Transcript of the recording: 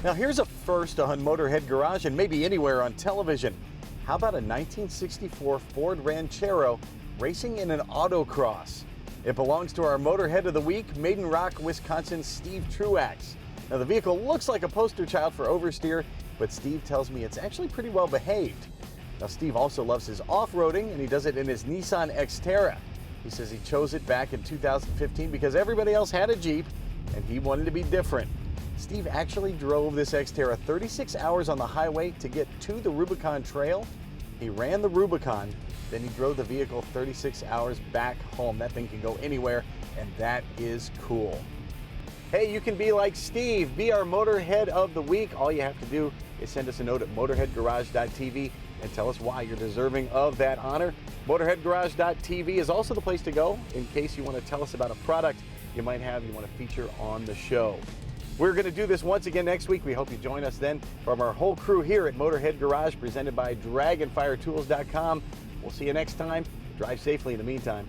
Now here's a first on Motorhead Garage and maybe anywhere on television. How about a 1964 Ford Ranchero racing in an autocross? It belongs to our Motorhead of the Week, Maiden Rock, Wisconsin, Steve Truax. Now the vehicle looks like a poster child for oversteer, but Steve tells me it's actually pretty well behaved. Now Steve also loves his off-roading, and he does it in his Nissan Xterra. He says he chose it back in 2015 because everybody else had a Jeep and he wanted to be different. Steve actually drove this Xterra 36 hours on the highway to get to the Rubicon Trail. He ran the Rubicon, then he drove the vehicle 36 hours back home. That thing can go anywhere, and that is cool. Hey, you can be like Steve, be our Motorhead of the Week. All you have to do is send us a note at motorheadgarage.tv and tell us why you're deserving of that honor. Motorheadgarage.tv is also the place to go in case you want to tell us about a product you might have you want to feature on the show. We're going to do this once again next week. We hope you join us then. From our whole crew here at Motorhead Garage, presented by DragonfireTools.com. We'll see you next time. Drive safely in the meantime.